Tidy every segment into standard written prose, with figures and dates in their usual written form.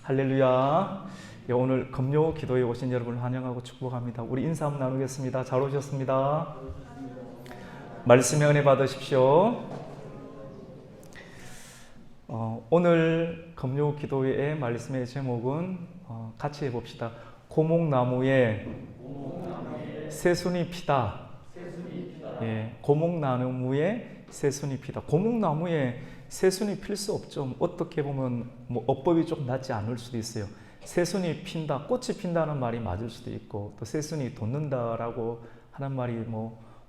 할렐루야. 예, 오늘 금요 기도에 오신 여러분을 환영하고 축복합니다. 우리 인사 한번 나누겠습니다. 잘 오셨습니다. 말씀의 은혜 받으십시오. 오늘 금요 기도의 말씀의 제목은 같이 해봅시다. 고목나무에 새순이 피다. 예, 고목나무에 새순이 피다. 고목나무에 새순이 필 수 없죠. 어떻게 보면 어법이 좀 낫지 않을 수도 있어요. 새순이 핀다, 꽃이 핀다는 말이 맞을 수도 있고, 또 새순이 돋는다라고 하는 말이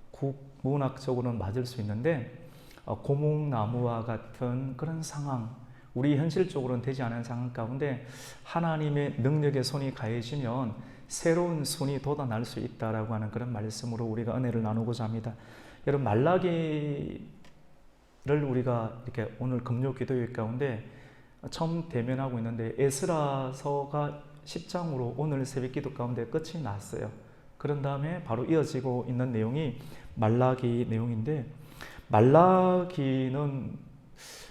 국문학적으로는 맞을 수 있는데, 고목나무와 같은 그런 상황, 우리 현실적으로는 되지 않은 상황 가운데 하나님의 능력의 손이 가해지면 새로운 순이 돋아날 수 있다라고 하는 그런 말씀으로 우리가 은혜를 나누고자 합니다. 여러분, 말라기를 우리가 이렇게 오늘 금요 기도회 가운데 처음 대면하고 있는데, 에스라서가 10장으로 오늘 새벽 기도 가운데 끝이 났어요. 그런 다음에 바로 이어지고 있는 내용이 말라기 내용인데, 말라기는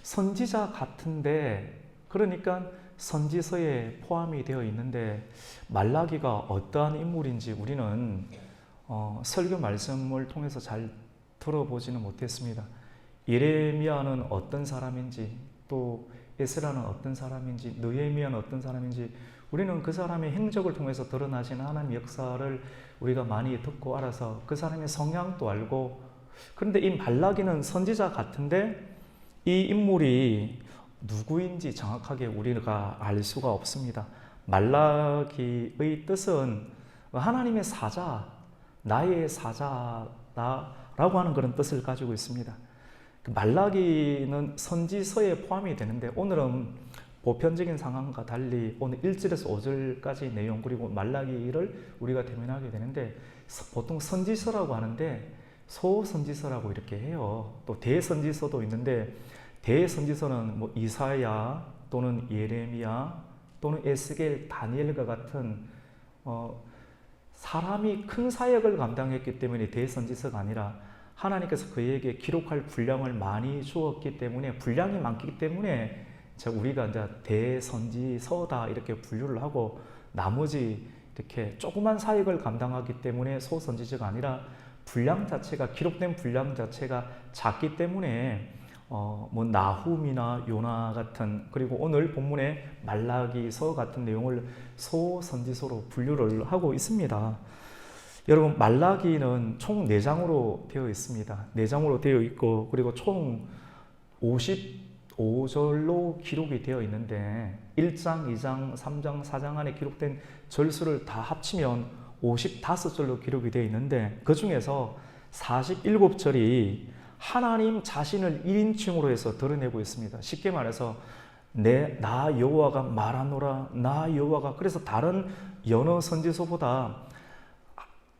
선지자 같은데, 그러니까 선지서에 포함이 되어 있는데, 말라기가 어떠한 인물인지 우리는 설교 말씀을 통해서 잘 들어보지는 못했습니다. 예레미야는 어떤 사람인지, 또 에스라는 어떤 사람인지, 느헤미야는 어떤 사람인지, 우리는 그 사람의 행적을 통해서 드러나시는 하나님의 역사를 우리가 많이 듣고 알아서 그 사람의 성향도 알고, 그런데 이 말라기는 선지자 같은데 이 인물이 누구인지 정확하게 우리가 알 수가 없습니다. 말라기의 뜻은 하나님의 사자, 나의 사자라고 하는 그런 뜻을 가지고 있습니다. 말라기는 선지서에 포함이 되는데, 오늘은 보편적인 상황과 달리 오늘 1절에서 5절까지 내용, 그리고 말라기를 우리가 대면하게 되는데, 보통 선지서라고 하는데 소선지서라고 이렇게 해요. 또 대선지서도 있는데, 대선지서는 이사야 또는 예레미야 또는 에스겔, 다니엘과 같은 사람이 큰 사역을 감당했기 때문에 대선지서가 아니라, 하나님께서 그에게 기록할 분량을 많이 주었기 때문에, 분량이 많기 때문에 우리가 이제 대선지서다 이렇게 분류를 하고, 나머지 이렇게 조그만 사역을 감당하기 때문에 소선지서가 아니라, 분량 자체가, 기록된 분량 자체가 작기 때문에 나훔이나 요나 같은, 그리고 오늘 본문의 말라기서 같은 내용을 소선지서로 분류를 하고 있습니다. 여러분, 말라기는 총 4장으로 되어 있습니다. 4장으로 되어 있고, 그리고 총 55절로 기록이 되어 있는데, 1장, 2장, 3장, 4장 안에 기록된 절수를 다 합치면 55절로 기록이 되어 있는데, 그 중에서 47절이 하나님 자신을 1인칭으로 해서 드러내고 있습니다. 쉽게 말해서 나 여호와가 말하노라, 나 여호와가. 그래서 다른 여러 선지서보다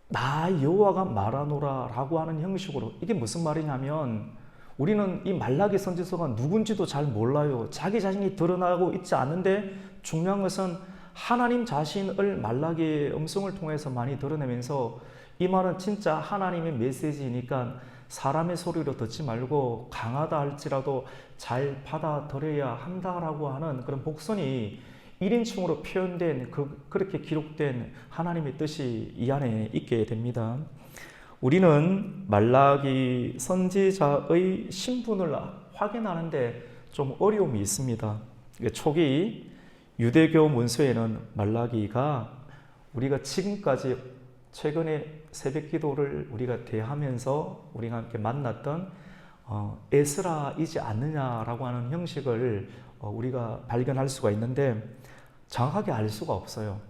나 여호와가 말하노라 라고 하는 형식으로, 이게 무슨 말이냐면, 우리는 이 말라기 선지서가 누군지도 잘 몰라요. 자기 자신이 드러나고 있지 않은데, 중요한 것은 하나님 자신을 말라기의 음성을 통해서 많이 드러내면서, 이 말은 진짜 하나님의 메시지니까 사람의 소리로 듣지 말고 강하다 할지라도 잘 받아들여야 한다라고 하는 그런 복선이 1인칭으로 표현된, 그렇게 기록된 하나님의 뜻이 이 안에 있게 됩니다. 우리는 말라기 선지자의 신분을 확인하는데 좀 어려움이 있습니다. 초기 유대교 문서에는 말라기가, 우리가 지금까지 최근에 새벽 기도를 우리가 대하면서 우리가 함께 만났던 에스라이지 않느냐라고 하는 형식을 우리가 발견할 수가 있는데, 정확하게 알 수가 없어요.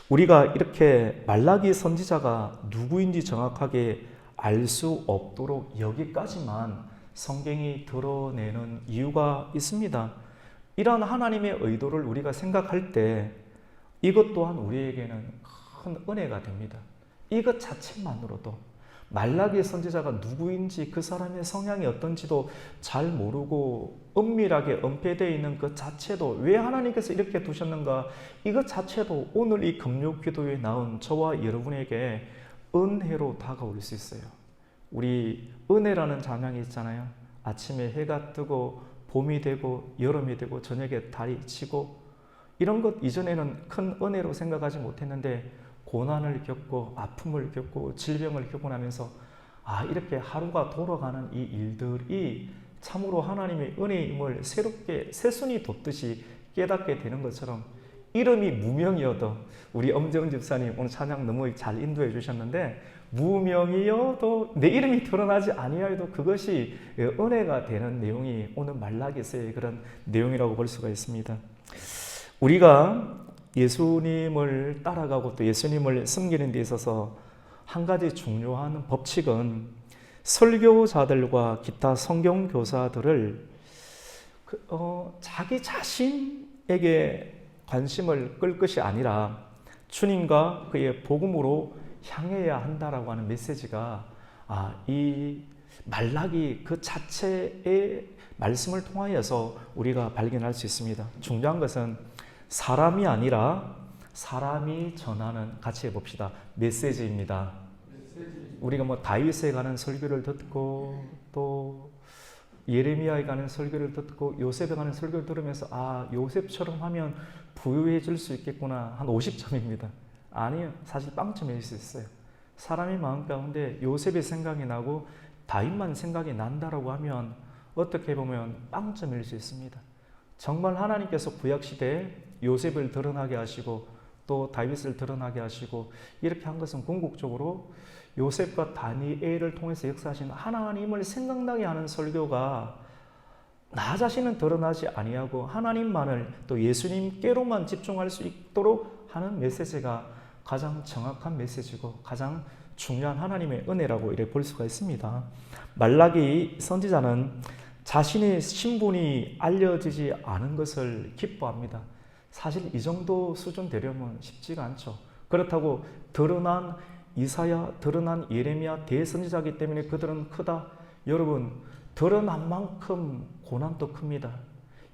우리가 이렇게 말라기 선지자가 누구인지 정확하게 알 수 없도록 여기까지만 성경이 드러내는 이유가 있습니다. 이런 하나님의 의도를 우리가 생각할 때 이것 또한 우리에게는 큰 은혜가 됩니다. 이것 자체만으로도, 말라기 선지자가 누구인지, 그 사람의 성향이 어떤지도 잘 모르고 은밀하게 은폐되어 있는 것 자체도, 왜 하나님께서 이렇게 두셨는가, 이것 자체도 오늘 이 금요 기도에 나온 저와 여러분에게 은혜로 다가올 수 있어요. 우리 은혜라는 찬양이 있잖아요. 아침에 해가 뜨고 봄이 되고 여름이 되고 저녁에 달이 지고 이런 것 이전에는 큰 은혜로 생각하지 못했는데 고난을 겪고 아픔을 겪고 질병을 겪고 나면서 이렇게 하루가 돌아가는 이 일들이 참으로 하나님의 은혜임을 새롭게 새순이 돋듯이 깨닫게 되는 것처럼, 이름이 무명이어도, 우리 엄재훈 집사님 오늘 찬양 너무 잘 인도해 주셨는데, 무명이어도 내 이름이 드러나지 아니하여도 그것이 은혜가 되는 내용이 오늘 말라기서의 그런 내용이라고 볼 수가 있습니다. 우리가 예수님을 따라가고 또 예수님을 섬기는 데 있어서 한 가지 중요한 법칙은 설교자들과 기타 성경 교사들을 자기 자신에게 관심을 끌 것이 아니라 주님과 그의 복음으로 향해야 한다라고 하는 메시지가 이 말라기 그 자체의 말씀을 통하여서 우리가 발견할 수 있습니다. 중요한 것은 사람이 아니라 사람이 전하는, 같이 해봅시다, 메시지입니다. 우리가 뭐 다윗에 관한 설교를 듣고 또 예레미야에 관한 설교를 듣고 요셉에 관한 설교를 들으면서 요셉처럼 하면 부유해질 수 있겠구나, 한 50점입니다. 아니요, 사실 빵점일 수 있어요. 사람의 마음 가운데 요셉의 생각이 나고 다윗만 생각이 난다라고 하면 어떻게 보면 빵점일 수 있습니다. 정말 하나님께서 구약시대에 요셉을 드러나게 하시고 또 다윗을 드러나게 하시고 이렇게 한 것은 궁극적으로 요셉과 다니엘을 통해서 역사하신 하나님을 생각나게 하는 설교가 나 자신은 드러나지 아니하고 하나님만을 또 예수님께로만 집중할 수 있도록 하는 메시지가 가장 정확한 메시지고 가장 중요한 하나님의 은혜라고 이렇게 볼 수가 있습니다. 말라기 선지자는 자신의 신분이 알려지지 않은 것을 기뻐합니다. 사실 이 정도 수준 되려면 쉽지가 않죠. 그렇다고 드러난 이사야, 드러난 예레미야 대선지자이기 때문에 그들은 크다. 여러분, 드러난 만큼 고난도 큽니다.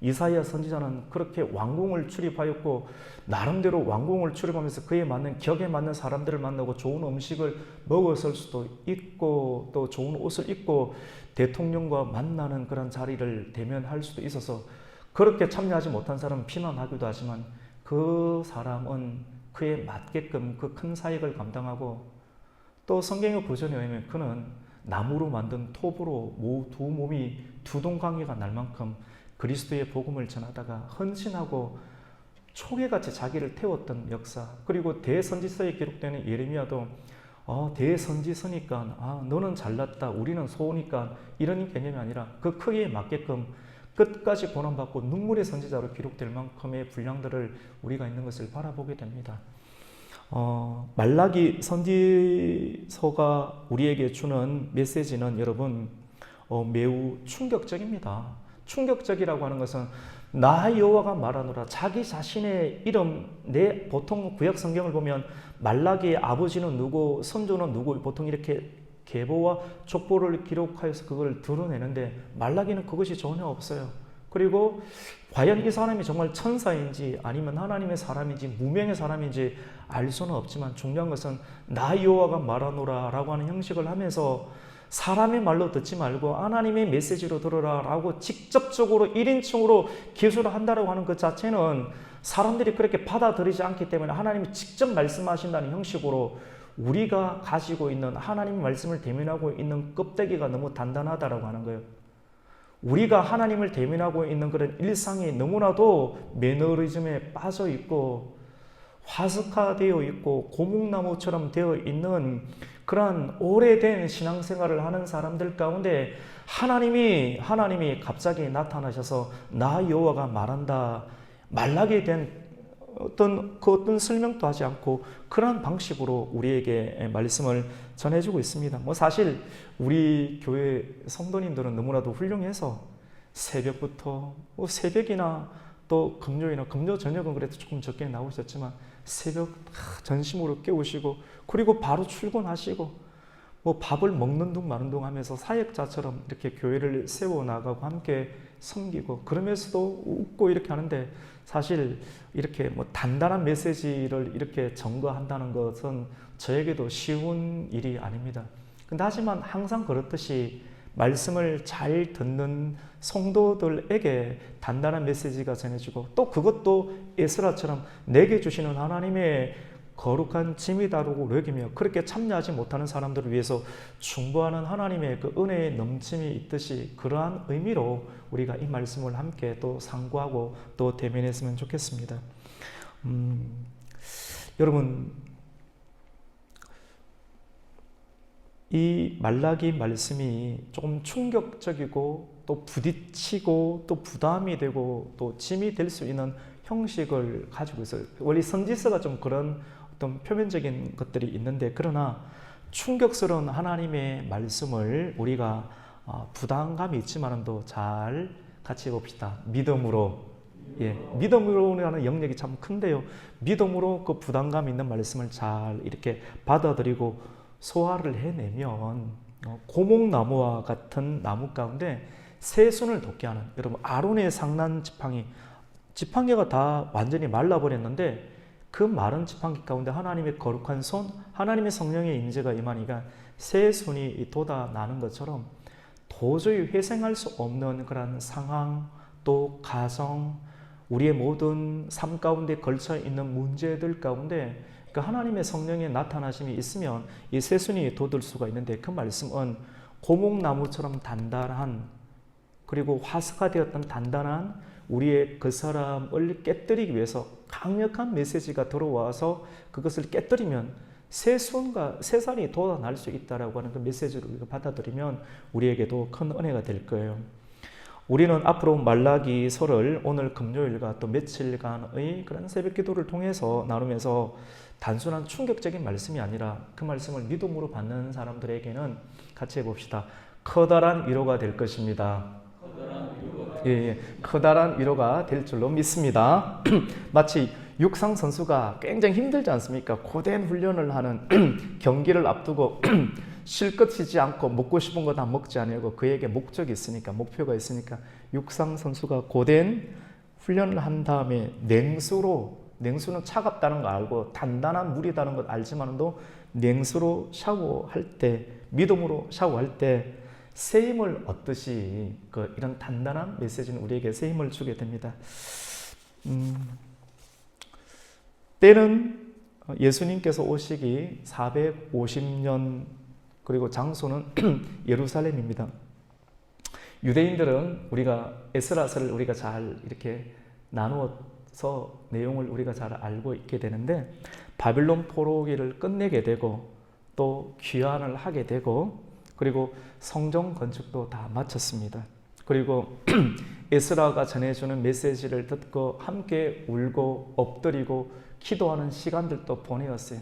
이사야 선지자는 그렇게 왕궁을 출입하였고 나름대로 왕궁을 출입하면서 그에 맞는 격에 맞는 사람들을 만나고 좋은 음식을 먹었을 수도 있고 또 좋은 옷을 입고 대통령과 만나는 그런 자리를 대면할 수도 있어서 그렇게 참여하지 못한 사람은 비난하기도 하지만 그 사람은 그에 맞게끔 그 큰 사역을 감당하고 또 성경의 구절에 의하면 그는 나무로 만든 톱으로 두 몸이 두 동강이가 날 만큼 그리스도의 복음을 전하다가 헌신하고 초계같이 자기를 태웠던 역사, 그리고 대선지서에 기록되는 예레미야도 대선지서니까 너는 잘났다, 우리는 소우니까 이런 개념이 아니라 그 크기에 맞게끔 끝까지 고난받고 눈물의 선지자로 기록될 만큼의 분량들을 우리가 있는 것을 바라보게 됩니다. 말라기 선지서가 우리에게 주는 메시지는 여러분 매우 충격적입니다. 충격적이라고 하는 것은 나 여호와가 말하노라, 자기 자신의 이름, 보통 구약 성경을 보면 말라기의 아버지는 누구, 선조는 누구, 보통 이렇게 계보와 족보를 기록하여서 그걸 드러내는데 말라기는 그것이 전혀 없어요. 그리고 과연 이 사람이 정말 천사인지 아니면 하나님의 사람인지 무명의 사람인지 알 수는 없지만 중요한 것은 나 여호와가 말하노라 라고 하는 형식을 하면서 사람의 말로 듣지 말고 하나님의 메시지로 들으라 라고 직접적으로 1인칭으로 기술을 한다고 하는 것 자체는 사람들이 그렇게 받아들이지 않기 때문에 하나님이 직접 말씀하신다는 형식으로 우리가 가지고 있는 하나님의 말씀을 대면하고 있는 껍데기가 너무 단단하다라고 하는 거예요. 우리가 하나님을 대면하고 있는 그런 일상이 너무나도 매너리즘에 빠져 있고 화석화되어 있고 고목나무처럼 되어 있는 그러한 오래된 신앙생활을 하는 사람들 가운데 하나님이 갑자기 나타나셔서 나 여호와가 말한다, 말라기에 대한 어떤 설명도 하지 않고 그런 방식으로 우리에게 말씀을 전해주고 있습니다. 사실 우리 교회 성도님들은 너무나도 훌륭해서 새벽부터 새벽이나 또 금요일이나 금요 저녁은 그래도 조금 적게 나오셨지만 새벽 전심으로 깨우시고 그리고 바로 출근하시고 밥을 먹는 둥 마는 둥 하면서 사역자처럼 이렇게 교회를 세워나가고 함께 섬기고 그러면서도 웃고 이렇게 하는데 사실 이렇게 단단한 메시지를 이렇게 전거한다는 것은 저에게도 쉬운 일이 아닙니다. 근데 하지만 항상 그렇듯이 말씀을 잘 듣는 성도들에게 단단한 메시지가 전해지고, 또 그것도 에스라처럼 내게 주시는 하나님의 거룩한 짐이 다루고 여기며 그렇게 참여하지 못하는 사람들을 위해서 중보하는 하나님의 그 은혜의 넘침이 있듯이, 그러한 의미로 우리가 이 말씀을 함께 또 상고하고 또 대면했으면 좋겠습니다. 여러분, 이 말라기 말씀이 조금 충격적이고 또 부딪히고 또 부담이 되고 또 짐이 될 수 있는 형식을 가지고 있어요. 원래 선지서가 좀 그런 어떤 표면적인 것들이 있는데, 그러나 충격스러운 하나님의 말씀을 우리가 부담감이 있지만도 잘 같이 해봅시다. 믿음으로, 믿음으로라는 영역이 참 큰데요. 믿음으로 그 부담감 있는 말씀을 잘 이렇게 받아들이고 소화를 해내면 고목나무와 같은 나무 가운데 새순을 돋게 하는, 여러분 아론의 상난 지팡이가 다 완전히 말라버렸는데 그 마른 지팡이 가운데 하나님의 거룩한 손, 하나님의 성령의 임재가 임하니까 새순이 돋아나는 것처럼 도저히 회생할 수 없는 그런 상황, 또 가정, 우리의 모든 삶 가운데 걸쳐 있는 문제들 가운데 그 하나님의 성령의 나타나심이 있으면 이 새순이 돋을 수가 있는데, 그 말씀은 고목나무처럼 단단한, 그리고 화석화 되었던 단단한 우리의 그 사람을 깨뜨리기 위해서 강력한 메시지가 들어와서 그것을 깨뜨리면 새산이 돋아날 수 있다라고 하는 그 메시지를 우리가 받아들이면 우리에게도 큰 은혜가 될 거예요. 우리는 앞으로 말라기서를 오늘 금요일과 또 며칠간의 그런 새벽 기도를 통해서 나누면서 단순한 충격적인 말씀이 아니라 그 말씀을 믿음으로 받는 사람들에게는 같이 해봅시다. 커다란 위로가 될 것입니다. 커다란 위로가 될 줄로 믿습니다. 마치 육상 선수가 굉장히 힘들지 않습니까? 고된 훈련을 하는 경기를 앞두고 실컷 쉬지 않고 먹고 싶은 거 다 먹지 않고, 그에게 목적이 있으니까, 목표가 있으니까 육상 선수가 고된 훈련을 한 다음에 냉수는 차갑다는 거 알고 단단한 물이다는 걸 알지만도 냉수로 샤워할 때, 믿음으로 샤워할 때 새 힘을 얻듯이 이런 단단한 메시지는 우리에게 새 힘을 주게 됩니다. 때는 예수님께서 오시기 450년, 그리고 장소는 예루살렘입니다. 유대인들은 우리가 에스라서를 우리가 잘 이렇게 나누어서 내용을 우리가 잘 알고 있게 되는데, 바빌론 포로기를 끝내게 되고 또 귀환을 하게 되고, 그리고 성전 건축도 다 마쳤습니다. 그리고 에스라가 전해주는 메시지를 듣고 함께 울고 엎드리고 기도하는 시간들도 보내었어요.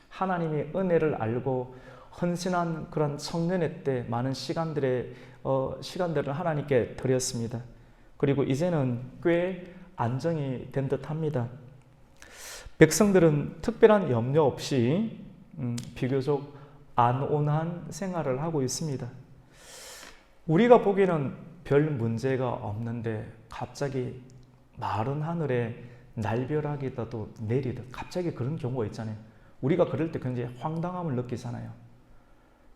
하나님의 은혜를 알고 헌신한 그런 청년의 때 많은 시간들을 하나님께 드렸습니다. 그리고 이제는 꽤 안정이 된 듯합니다. 백성들은 특별한 염려 없이 비교적 안온한 생활을 하고 있습니다. 우리가 보기에는 별 문제가 없는데 갑자기 마른 하늘에 날벼락이라도 내리듯 갑자기 그런 경우가 있잖아요. 우리가 그럴 때 굉장히 황당함을 느끼잖아요.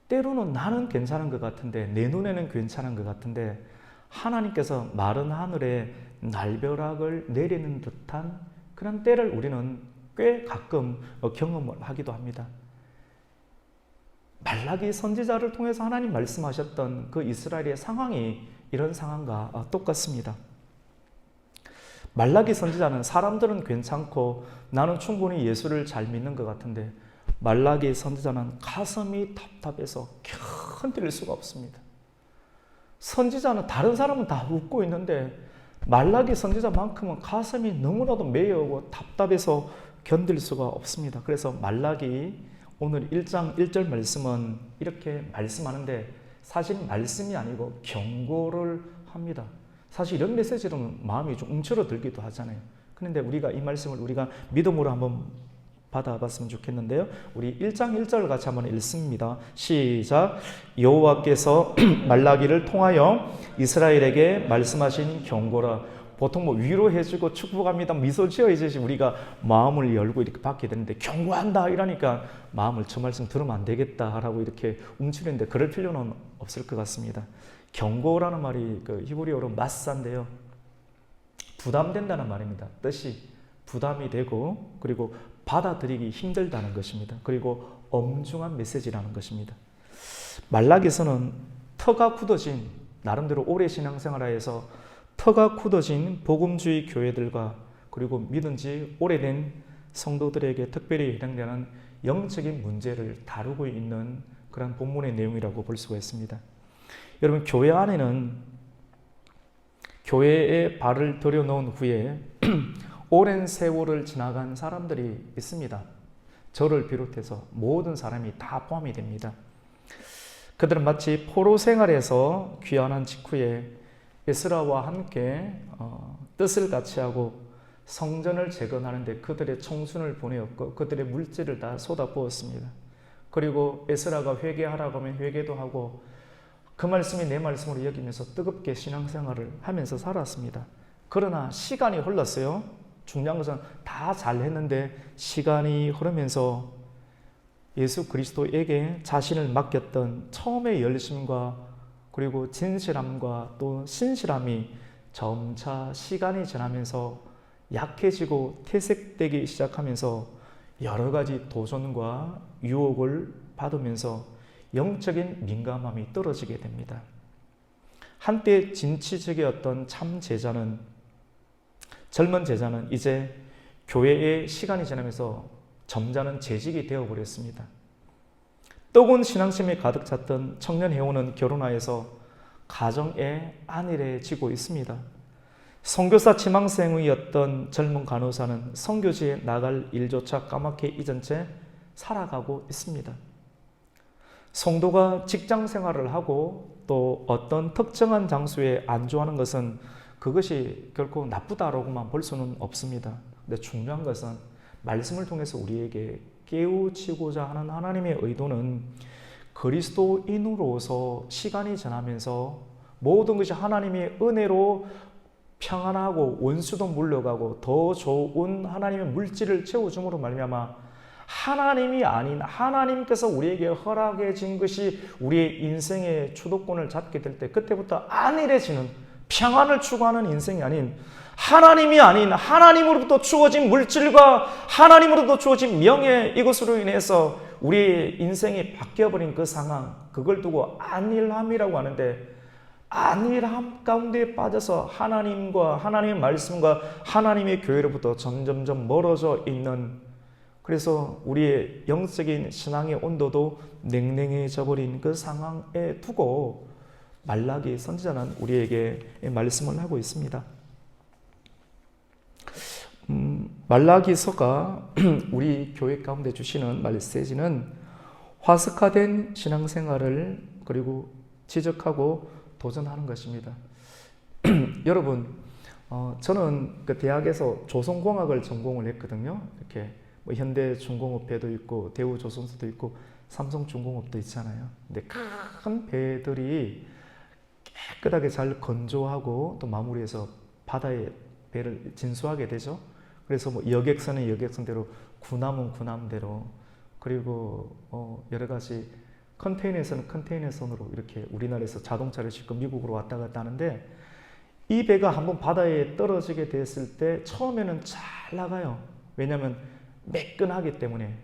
때로는 나는 괜찮은 것 같은데, 내 눈에는 괜찮은 것 같은데 하나님께서 마른 하늘에 날벼락을 내리는 듯한 그런 때를 우리는 꽤 가끔 경험을 하기도 합니다. 말라기 선지자를 통해서 하나님 말씀하셨던 그 이스라엘의 상황이 이런 상황과 똑같습니다. 말라기 선지자는 사람들은 괜찮고 나는 충분히 예수를 잘 믿는 것 같은데, 말라기 선지자는 가슴이 답답해서 견딜 수가 없습니다. 선지자는 다른 사람은 다 웃고 있는데 말라기 선지자만큼은 가슴이 너무나도 메어오고 답답해서 견딜 수가 없습니다. 그래서 말라기 오늘 1장 1절 말씀은 이렇게 말씀하는데 사실 말씀이 아니고 경고를 합니다. 사실 이런 메시지로는 마음이 좀 움츠러들기도 하잖아요. 그런데 우리가 이 말씀을 우리가 믿음으로 한번 받아봤으면 좋겠는데요. 우리 1장 1절 같이 한번 읽습니다. 시작. 여호와께서 말라기를 통하여 이스라엘에게 말씀하신 경고라. 보통 위로해주고 축복합니다, 미소 지어야지 우리가 마음을 열고 이렇게 받게 되는데, 경고한다 이러니까 마음을 저 말씀 들으면 안 되겠다라고 이렇게 움츠리는데, 그럴 필요는 없을 것 같습니다. 경고라는 말이 그 히브리어로 마사인데요. 부담된다는 말입니다. 뜻이 부담이 되고 그리고 받아들이기 힘들다는 것입니다. 그리고 엄중한 메시지라는 것입니다. 말라기서는 터가 굳어진, 나름대로 오래 신앙생활하여서 터가 굳어진 복음주의 교회들과 그리고 믿은 지 오래된 성도들에게 특별히 해당되는 영적인 문제를 다루고 있는 그런 본문의 내용이라고 볼 수가 있습니다. 여러분, 교회 안에는 교회에 발을 들여놓은 후에 오랜 세월을 지나간 사람들이 있습니다. 저를 비롯해서 모든 사람이 다 포함이 됩니다. 그들은 마치 포로 생활에서 귀환한 직후에 에스라와 함께 뜻을 같이 하고 성전을 재건하는데 그들의 청순을 보내었고 그들의 물질을 다 쏟아부었습니다. 그리고 에스라가 회개하라고 하면 회개도 하고 그 말씀이 내 말씀으로 여기면서 뜨겁게 신앙생활을 하면서 살았습니다. 그러나 시간이 흘렀어요. 중요한 것은 다 잘했는데 시간이 흐르면서 예수 그리스도에게 자신을 맡겼던 처음의 열심과 그리고 진실함과 또 신실함이 점차 시간이 지나면서 약해지고 퇴색되기 시작하면서 여러 가지 도전과 유혹을 받으면서 영적인 민감함이 떨어지게 됩니다. 한때 진취적이었던 참 제자는, 젊은 제자는 이제 교회의 시간이 지나면서 점잖은 재직이 되어버렸습니다. 뜨거운 신앙심에 가득 찼던 청년 회원은 결혼하여서 가정에 안일해지고 있습니다. 선교사 지망생이었던 젊은 간호사는 선교지에 나갈 일조차 까맣게 잊은 채 살아가고 있습니다. 성도가 직장 생활을 하고 또 어떤 특정한 장소에 안주하는 것은 그것이 결코 나쁘다라고만 볼 수는 없습니다. 근데 중요한 것은 말씀을 통해서 우리에게 깨우치고자 하는 하나님의 의도는 그리스도인으로서 시간이 지나면서 모든 것이 하나님의 은혜로 평안하고 원수도 물러가고 더 좋은 하나님의 물질을 채워줌으로 말미암아 하나님이 아닌 하나님께서 우리에게 허락해 진 것이 우리의 인생의 주도권을 잡게 될 때 그때부터 안일해지는, 평안을 추구하는 인생이 아닌 하나님이 아닌 하나님으로부터 주어진 물질과 하나님으로부터 주어진 명예, 이것으로 인해서 우리의 인생이 바뀌어버린 그 상황, 그걸 두고 안일함이라고 하는데, 안일함 가운데 빠져서 하나님과 하나님의 말씀과 하나님의 교회로부터 점점점 멀어져 있는, 그래서 우리의 영적인 신앙의 온도도 냉랭해져 버린 그 상황에 두고 말라기 선지자는 우리에게 말씀을 하고 있습니다. 말라기서가 우리 교회 가운데 주시는 메시지는 화석화된 신앙생활을 그리고 지적하고 도전하는 것입니다. 여러분, 저는 그 대학에서 조선공학을 전공을 했거든요. 이렇게 뭐 현대중공업배도 있고 대우조선소도 있고 삼성중공업도 있잖아요. 근데 큰 배들이 깨끗하게 잘 건조하고 또 마무리해서 바다에 배를 진수하게 되죠. 그래서 뭐 여객선은 여객선대로, 군함은 군함대로, 그리고 여러 가지 컨테이너선은 컨테이너선으로 이렇게 우리나라에서 자동차를 싣고 미국으로 왔다 갔다 하는데, 이 배가 한번 바다에 떨어지게 됐을 때 처음에는 잘 나가요. 왜냐하면 매끈하기 때문에.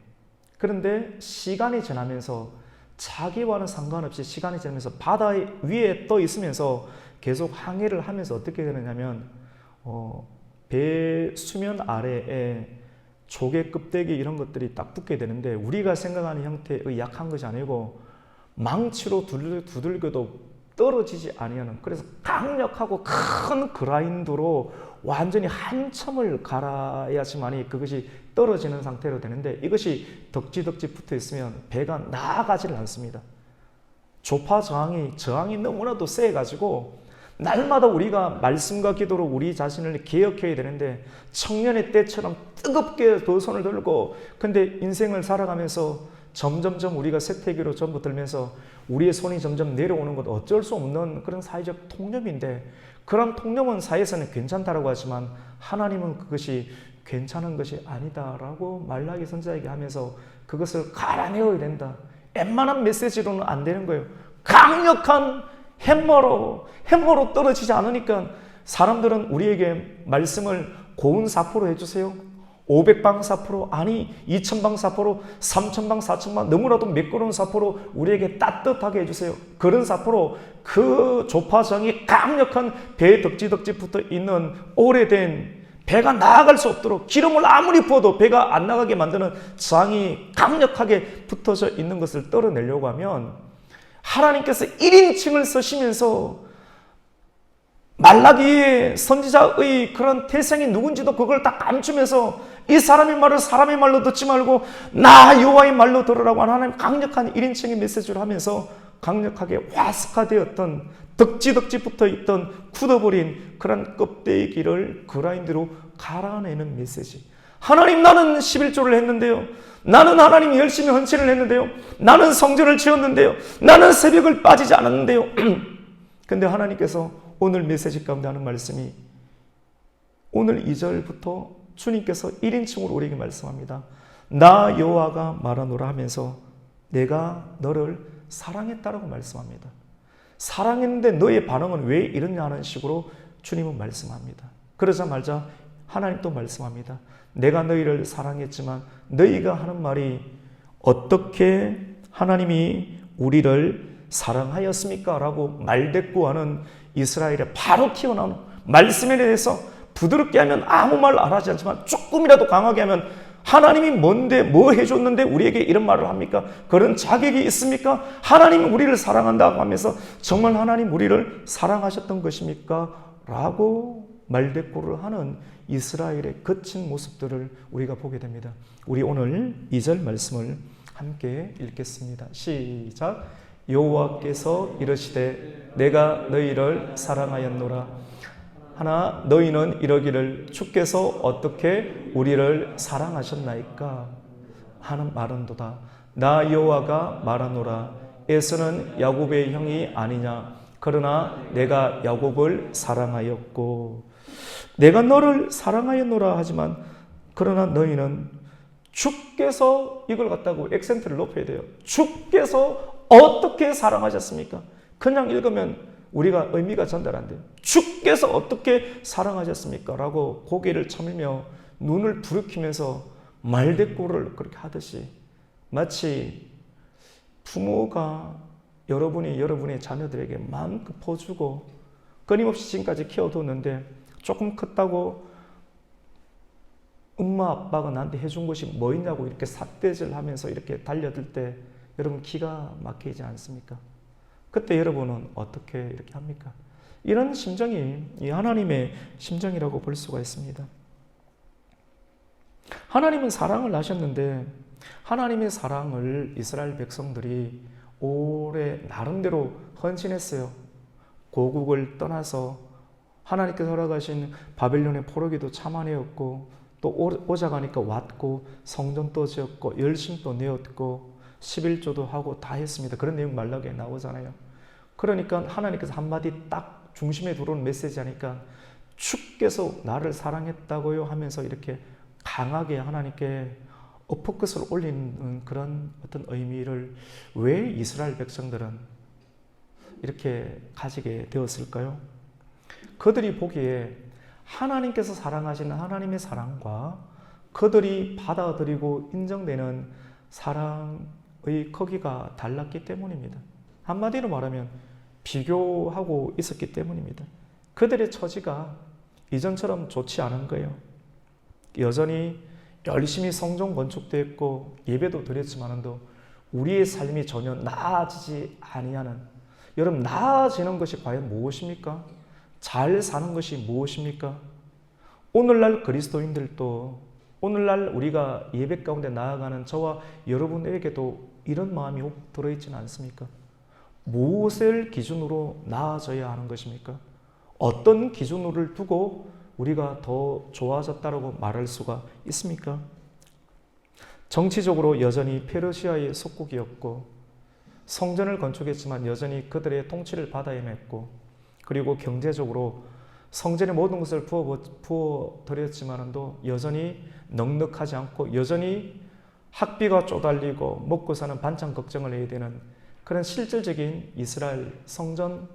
그런데 시간이 지나면서 자기와는 상관없이 시간이 지나면서 바다 위에 떠 있으면서 계속 항해를 하면서 어떻게 되느냐면 배 수면 아래에 조개 껍데기 이런 것들이 딱 붙게 되는데, 우리가 생각하는 형태의 약한 것이 아니고 망치로 두들겨도 떨어지지 아니하는, 그래서 강력하고 큰 그라인더로 완전히 한참을 갈아야지만이 그것이 떨어지는 상태로 되는데, 이것이 덕지덕지 붙어 있으면 배가 나아가지를 않습니다. 조파 저항이 너무나도 세가지고 날마다 우리가 말씀과 기도로 우리 자신을 개혁해야 되는데, 청년의 때처럼 뜨겁게 두 손을 들고, 근데 인생을 살아가면서 점점점 우리가 쇠퇴기로 전부 들면서 우리의 손이 점점 내려오는 것, 어쩔 수 없는 그런 사회적 통념인데, 그런 통념은 사회에서는 괜찮다라고 하지만 하나님은 그것이 괜찮은 것이 아니다라고 말라기 선지자에게 하면서 그것을 갈아내어야 된다. 웬만한 메시지로는 안 되는 거예요. 강력한 햄머로 떨어지지 않으니까 사람들은 우리에게 말씀을 고운 사포로 해주세요. 500방 사포로, 아니 2000방 사포로, 3000방, 4000방, 너무나도 매끄러운 사포로 우리에게 따뜻하게 해주세요. 그런 사포로 그 조파장이 강력한 배에 덕지덕지 붙어 있는 오래된 배가 나아갈 수 없도록 기름을 아무리 부어도 배가 안 나가게 만드는 장이 강력하게 붙어져 있는 것을 떨어내려고 하면 하나님께서 1인칭을 쓰시면서 말라기의 선지자의 그런 태생이 누군지도 그걸 다 감추면서 이 사람의 말을 사람의 말로 듣지 말고 나 여호와의 말로 들으라고 하나님 강력한 1인칭의 메시지를 하면서 강력하게 화석화되었던 덕지덕지 붙어있던 굳어버린 그런 껍데기를 그라인드로 갈아내는 메시지. 하나님, 나는 11조를 했는데요. 나는 하나님 열심히 헌신을 했는데요. 나는 성전을 지었는데요. 나는 새벽을 빠지지 않았는데요. 근데 하나님께서 오늘 메시지 가운데 하는 말씀이 오늘 2절부터 주님께서 1인칭으로 우리에게 말씀합니다. 나 여호와가 말하노라 하면서 내가 너를 사랑했다라고 말씀합니다. 사랑했는데 너의 반응은 왜 이러냐 하는 식으로 주님은 말씀합니다. 그러자마자 하나님 또 말씀합니다. 내가 너희를 사랑했지만 너희가 하는 말이 어떻게 하나님이 우리를 사랑하였습니까? 라고 말대꾸하는 이스라엘에 바로 튀어나오는 말씀에 대해서 부드럽게 하면 아무 말 안 하지 않지만 조금이라도 강하게 하면 하나님이 뭔데 뭐 해줬는데 우리에게 이런 말을 합니까? 그런 자격이 있습니까? 하나님이 우리를 사랑한다고 하면서 정말 하나님 우리를 사랑하셨던 것입니까? 라고 말대꾸를 하는 이스라엘의 거친 모습들을 우리가 보게 됩니다. 우리 오늘 2절 말씀을 함께 읽겠습니다. 시작. 여호와께서 이르시되 내가 너희를 사랑하였노라. 하나 너희는 이러기를 주께서 어떻게 우리를 사랑하셨나이까 하는 말은도다. 나 여호와가 말하노라. 에서는 야곱의 형이 아니냐. 그러나 내가 야곱을 사랑하였고 내가 너를 사랑하였노라 하지만 그러나 너희는 주께서 이걸 갖다고 액센트를 높여야 돼요. 주께서 어떻게 사랑하셨습니까? 그냥 읽으면 우리가 의미가 전달 안 돼요. 주께서 어떻게 사랑하셨습니까? 라고 고개를 쳐밀며 눈을 부르키면서 말대꾸를 그렇게 하듯이 마치 부모가 여러분이 여러분의 자녀들에게 마음껏 퍼주고 끊임없이 지금까지 키워뒀는데 조금 컸다고 엄마 아빠가 나한테 해준 것이 뭐 있냐고 이렇게 삿대질 하면서 이렇게 달려들 때 여러분 기가 막히지 않습니까? 그때 여러분은 어떻게 이렇게 합니까? 이런 심정이 이 하나님의 심정이라고 볼 수가 있습니다. 하나님은 사랑을 하셨는데 하나님의 사랑을 이스라엘 백성들이 오래 나름대로 헌신했어요. 고국을 떠나서 하나님께서 허락하신 바벨론의 포로기도 참아내었고 또 오자가니까 왔고 성전도 지었고 열심도 내었고 11조도 하고 다 했습니다. 그런 내용 말라기에 나오잖아요. 그러니까 하나님께서 한마디 딱 중심에 들어오는 메시지 하니까 주께서 나를 사랑했다고요 하면서 이렇게 강하게 하나님께 어퍼컷을 올리는 그런 어떤 의미를 왜 이스라엘 백성들은 이렇게 가지게 되었을까요? 그들이 보기에 하나님께서 사랑하시는 하나님의 사랑과 그들이 받아들이고 인정되는 사랑의 크기가 달랐기 때문입니다. 한마디로 말하면 비교하고 있었기 때문입니다. 그들의 처지가 이전처럼 좋지 않은 거예요. 여전히 열심히 성전 건축도 했고 예배도 드렸지만도 우리의 삶이 전혀 나아지지 아니하는, 여러분 나아지는 것이 과연 무엇입니까? 잘 사는 것이 무엇입니까? 오늘날 그리스도인들도 오늘날 우리가 예배 가운데 나아가는 저와 여러분에게도 이런 마음이 혹 들어있지는 않습니까? 무엇을 기준으로 나아져야 하는 것입니까? 어떤 기준으로를 두고 우리가 더 좋아졌다고 말할 수가 있습니까? 정치적으로 여전히 페르시아의 속국이었고 성전을 건축했지만 여전히 그들의 통치를 받아 헤맸고, 그리고 경제적으로 성전의 모든 것을 부어드렸지만도 여전히 넉넉하지 않고 여전히 학비가 쪼달리고 먹고 사는 반찬 걱정을 해야 되는 그런 실질적인 이스라엘 성전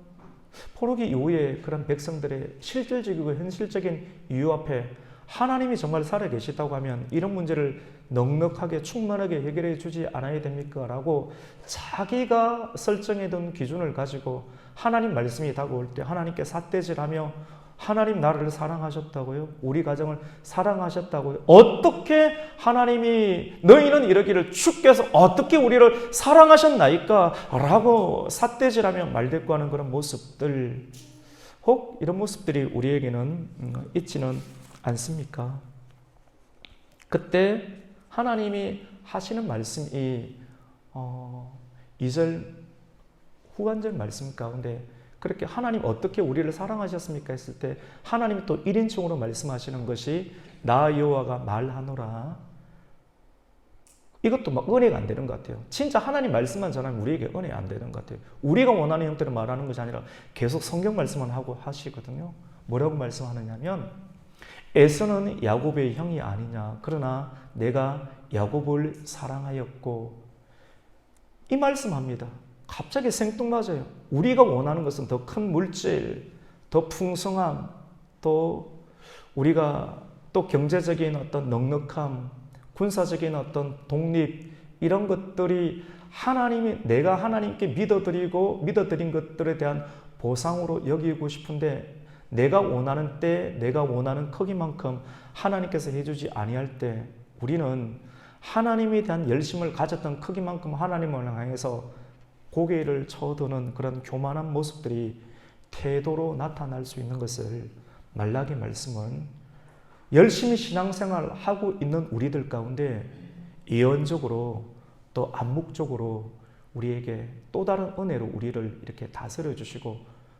포로기 이후에 그런 백성들의 실질적이고 현실적인 이유 앞에 하나님이 정말 살아계시다고 하면 이런 문제를 넉넉하게 충만하게 해결해 주지 않아야 됩니까? 라고 자기가 설정해둔 기준을 가지고 하나님 말씀이 다가올 때 하나님께 삿대질하며 하나님 나를 사랑하셨다고요? 우리 가정을 사랑하셨다고요? 어떻게 하나님이 너희는 이러기를 주께서 어떻게 우리를 사랑하셨나이까? 라고 삿대질하며 말대꾸하는 그런 모습들, 혹 이런 모습들이 우리에게는 있지는 않습니까? 그때 하나님이 하시는 말씀이 2절 후반절 말씀 가운데 그렇게 하나님 어떻게 우리를 사랑하셨습니까? 했을 때 하나님이 또 1인칭으로 말씀하시는 것이 나 여호와가 말하노라. 이것도 막 은혜가 안 되는 것 같아요. 진짜 하나님 말씀만 전하면 우리에게 은혜 안 되는 것 같아요. 우리가 원하는 형태로 말하는 것이 아니라 계속 성경 말씀만 하고 하시거든요. 뭐라고 말씀하느냐면 에서는 야곱의 형이 아니냐. 그러나 내가 야곱을 사랑하였고 이 말씀합니다. 갑자기 생뚱맞아요. 우리가 원하는 것은 더 큰 물질, 더 풍성함, 또 우리가 또 경제적인 어떤 넉넉함, 군사적인 어떤 독립 이런 것들이 내가 하나님께 믿어드린 것들에 대한 보상으로 여기고 싶은데 내가 원하는 때, 내가 원하는 크기만큼 하나님께서 해주지 아니할 때 우리는 하나님에 대한 열심을 가졌던 크기만큼 하나님을 향해서 고개를 쳐드는 그런 교만한 모습들이 태도로 나타날 수 있는 것을 말라기 말씀은 열심히 신앙생활 하고 있는 우리들 가운데 예언적으로 또 암묵적으로 우리에게 또 다른 은혜로 우리를 이렇게 다스려 주시고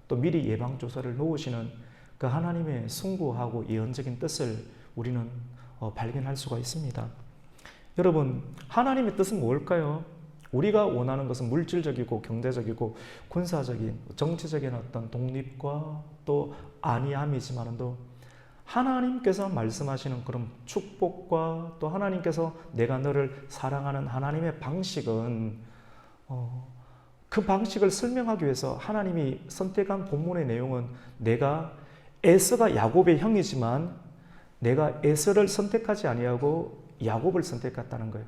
또 미리 예방조사를 놓으시는 그 하나님의 숭고하고 예언적인 뜻을 우리는 발견할 수가 있습니다. 여러분, 하나님의 뜻은 뭘까요? 우리가 원하는 것은 물질적이고 경제적이고 군사적인 정치적인 어떤 독립과 또 안위함이지만도 하나님께서 말씀하시는 그런 축복과 또 하나님께서 내가 너를 사랑하는 하나님의 방식은 그 방식을 설명하기 위해서 하나님이 선택한 본문의 내용은 내가 에서가 야곱의 형이지만 내가 에서를 선택하지 아니하고 야곱을 선택했다는 거예요.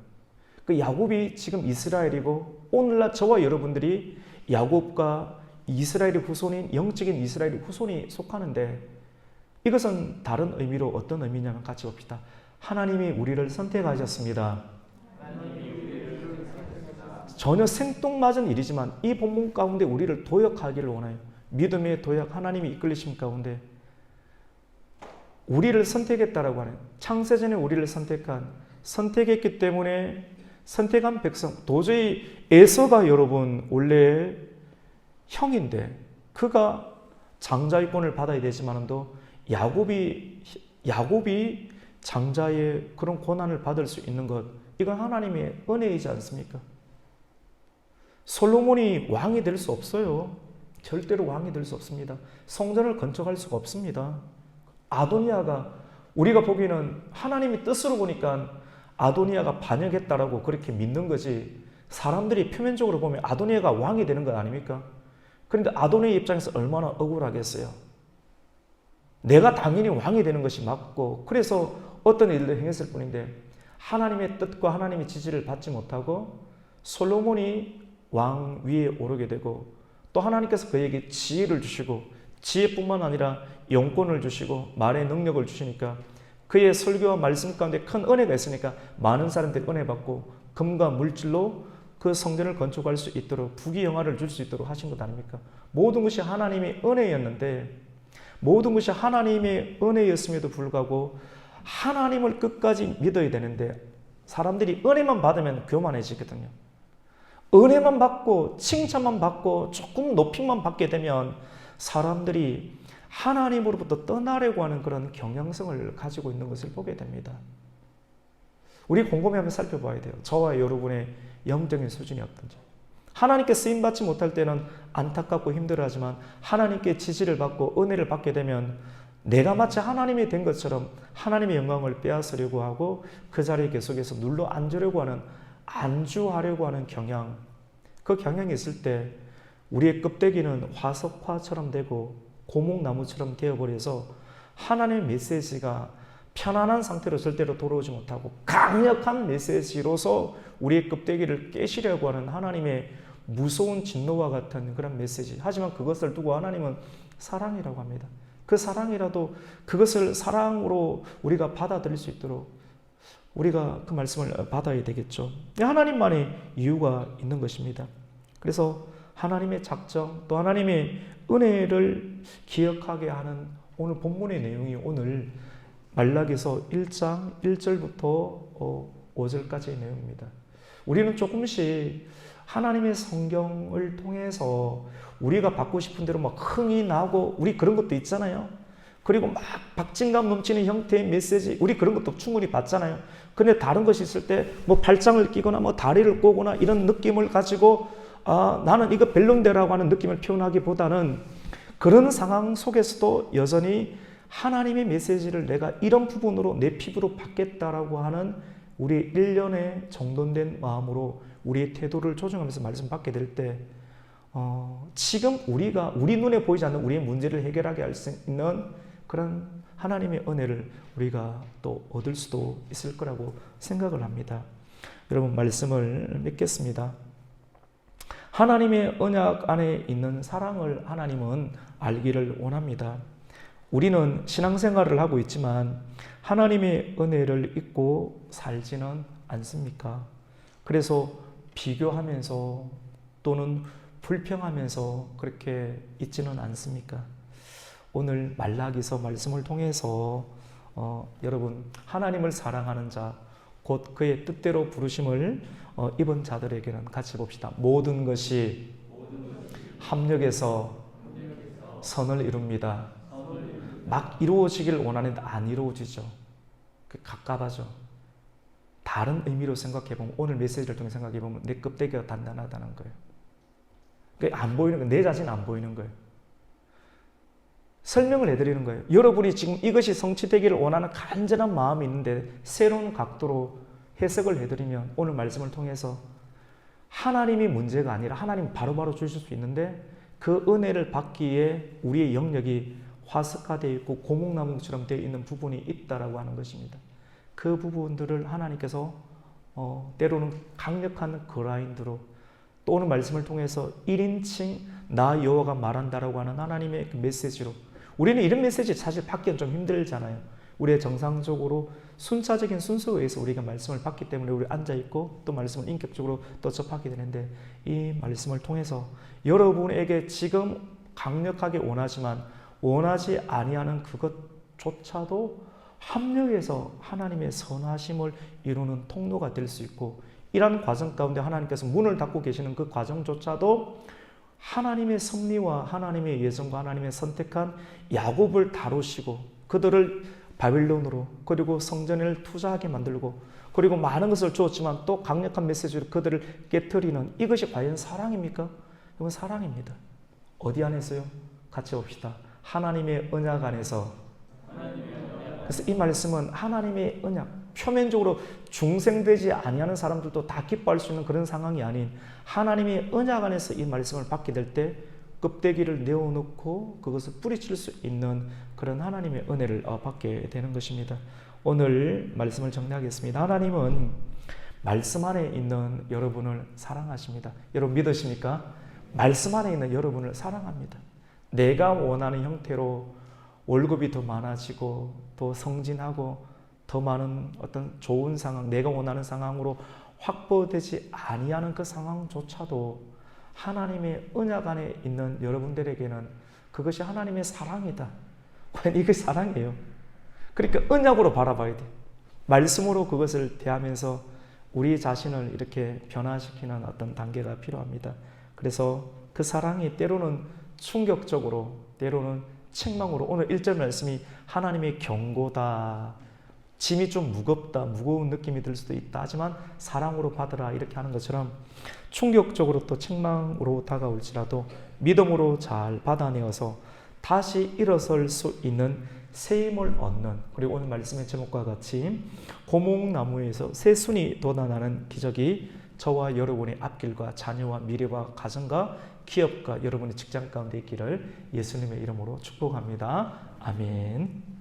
그 야곱이 지금 이스라엘이고 오늘날 저와 여러분들이 야곱과 이스라엘의 후손인 영적인 이스라엘의 후손이 속하는데 이것은 다른 의미로 어떤 의미냐면 같이 봅시다. 하나님이 우리를 선택하셨습니다. 전혀 생뚱맞은 일이지만 이 본문 가운데 우리를 도역하기를 원해요. 믿음의 도역, 하나님이 이끌리심 가운데 우리를 선택했다라고 하는 창세전에 우리를 선택했기 때문에 선택한 백성, 도저히 에서가 여러분 원래 형인데 그가 장자권을 받아야 되지만도 야곱이 장자의 그런 고난을 받을 수 있는 것, 이건 하나님의 은혜이지 않습니까? 솔로몬이 왕이 될 수 없어요. 절대로 왕이 될 수 없습니다. 성전을 건축할 수가 없습니다. 아도니아가 우리가 보기에는 하나님의 뜻으로 보니까 아도니아가 반역했다라고 그렇게 믿는 거지 사람들이 표면적으로 보면 아도니아가 왕이 되는 것 아닙니까? 그런데 아도니아 입장에서 얼마나 억울하겠어요. 내가 당연히 왕이 되는 것이 맞고 그래서 어떤 일을 행했을 뿐인데 하나님의 뜻과 하나님의 지지를 받지 못하고 솔로몬이 왕 위에 오르게 되고 또 하나님께서 그에게 지혜를 주시고 지혜뿐만 아니라 영권을 주시고 말의 능력을 주시니까 그의 설교와 말씀 가운데 큰 은혜가 있으니까 많은 사람들이 은혜 받고 금과 물질로 그 성전을 건축할 수 있도록 부귀영화를 줄 수 있도록 하신 것 아닙니까? 모든 것이 하나님의 은혜였는데 모든 것이 하나님의 은혜였음에도 불구하고 하나님을 끝까지 믿어야 되는데 사람들이 은혜만 받으면 교만해지거든요. 은혜만 받고 칭찬만 받고 조금 높임만 받게 되면 사람들이 하나님으로부터 떠나려고 하는 그런 경향성을 가지고 있는 것을 보게 됩니다. 우리 곰곰이 한번 살펴봐야 돼요. 저와 여러분의 영적인 수준이 어떤지. 하나님께 쓰임받지 못할 때는 안타깝고 힘들어하지만 하나님께 지지를 받고 은혜를 받게 되면 내가 마치 하나님이 된 것처럼 하나님의 영광을 빼앗으려고 하고 그 자리에 계속해서 눌러 앉으려고 하는, 안주하려고 하는 경향, 그 경향이 있을 때 우리의 껍데기는 화석화처럼 되고 고목나무처럼 되어버려서 하나님의 메시지가 편안한 상태로 절대로 돌아오지 못하고 강력한 메시지로서 우리의 껍데기를 깨시려고 하는 하나님의 무서운 진노와 같은 그런 메시지. 하지만 그것을 두고 하나님은 사랑이라고 합니다. 그 사랑이라도 그것을 사랑으로 우리가 받아들일 수 있도록 우리가 그 말씀을 받아야 되겠죠. 하나님만의 이유가 있는 것입니다. 그래서 하나님의 작정 또 하나님의 은혜를 기억하게 하는 오늘 본문의 내용이 오늘 말라기서 1장 1절부터 5절까지의 내용입니다. 우리는 조금씩 하나님의 성경을 통해서 우리가 받고 싶은 대로 막 흥이 나고 우리 그런 것도 있잖아요. 그리고 막 박진감 넘치는 형태의 메시지 우리 그런 것도 충분히 받잖아요. 근데 다른 것이 있을 때 뭐 발장을 끼거나 뭐 다리를 꼬거나 이런 느낌을 가지고 나는 이거 벨론데라고 하는 느낌을 표현하기보다는 그런 상황 속에서도 여전히 하나님의 메시지를 내가 이런 부분으로 내 피부로 받겠다라고 하는 우리 일련의 정돈된 마음으로 우리의 태도를 조정하면서 말씀 받게 될 때 지금 우리 눈에 보이지 않는 우리의 문제를 해결하게 할 수 있는 그런 하나님의 은혜를 우리가 또 얻을 수도 있을 거라고 생각을 합니다. 여러분 말씀을 믿겠습니다. 하나님의 언약 안에 있는 사랑을 하나님은 알기를 원합니다. 우리는 신앙생활을 하고 있지만 하나님의 은혜를 잊고 살지는 않습니까? 그래서 비교하면서 또는 불평하면서 그렇게 있지는 않습니까? 오늘 말라기서 말씀을 통해서 여러분 하나님을 사랑하는 자 곧 그의 뜻대로 부르심을 입은 자들에게는 같이 봅시다. 모든 것이 합력해서 선을 이룹니다. 막 이루어지기를 원하는데 안 이루어지죠. 갑갑하죠. 다른 의미로 생각해보면 오늘 메시지를 통해 생각해보면 내 껍데기가 단단하다는 거예요. 안 보이는 거예요. 내 자신 안 보이는 거예요. 설명을 해드리는 거예요. 여러분이 지금 이것이 성취되기를 원하는 간절한 마음이 있는데 새로운 각도로 해석을 해드리면 오늘 말씀을 통해서 하나님이 문제가 아니라 하나님 바로바로 주실 수 있는데 그 은혜를 받기에 우리의 영역이 화석화되어 있고 고목나무처럼 되어 있는 부분이 있다라고 하는 것입니다. 그 부분들을 하나님께서 때로는 강력한 그라인드로 또 오늘 말씀을 통해서 1인칭 나 여호와가 말한다라고 하는 하나님의 그 메시지로 우리는 이런 메시지 사실 받기는 좀 힘들잖아요. 우리의 정상적으로 순차적인 순서에 의해서 우리가 말씀을 받기 때문에 우리 앉아있고 또 말씀을 인격적으로 또 접하게 되는데 이 말씀을 통해서 여러분에게 지금 강력하게 원하지만 원하지 아니하는 그것조차도 합력해서 하나님의 선하심을 이루는 통로가 될 수 있고 이러한 과정 가운데 하나님께서 문을 닫고 계시는 그 과정조차도 하나님의 섭리와 하나님의 예정과 하나님의 선택한 야곱을 다루시고 그들을 바빌론으로 그리고 성전을 투자하게 만들고 그리고 많은 것을 주었지만 또 강력한 메시지로 그들을 깨트리는 이것이 과연 사랑입니까? 이건 사랑입니다. 어디 안에서요? 같이 봅시다. 하나님의 언약 안에서. 그래서 이 말씀은 하나님의 언약, 표면적으로 중생되지 아니하는 사람들도 다 기뻐할 수 있는 그런 상황이 아닌 하나님의 언약 안에서 이 말씀을 받게 될 때 껍데기를 내어놓고 그것을 뿌리칠 수 있는 그런 하나님의 은혜를 받게 되는 것입니다. 오늘 말씀을 정리하겠습니다. 하나님은 말씀 안에 있는 여러분을 사랑하십니다. 여러분 믿으십니까? 말씀 안에 있는 여러분을 사랑합니다. 내가 원하는 형태로 월급이 더 많아지고 더 성진하고 더 많은 어떤 좋은 상황, 내가 원하는 상황으로 확보되지 아니하는 그 상황조차도 하나님의 언약 안에 있는 여러분들에게는 그것이 하나님의 사랑이다. 이것이 사랑이에요. 그러니까 언약으로 바라봐야 돼. 말씀으로 그것을 대하면서 우리 자신을 이렇게 변화시키는 어떤 단계가 필요합니다. 그래서 그 사랑이 때로는 충격적으로, 때로는 책망으로, 오늘 1절 말씀이 하나님의 경고다. 짐이 좀 무겁다, 무거운 느낌이 들 수도 있다. 하지만 사랑으로 받으라 이렇게 하는 것처럼 충격적으로 또 책망으로 다가올지라도 믿음으로 잘 받아내어서 다시 일어설 수 있는 새 힘을 얻는, 그리고 오늘 말씀의 제목과 같이 고목나무에서 새 순이 돋아나는 기적이 저와 여러분의 앞길과 자녀와 미래와 가정과 기업과 여러분의 직장 가운데 있기를 예수님의 이름으로 축복합니다. 아멘.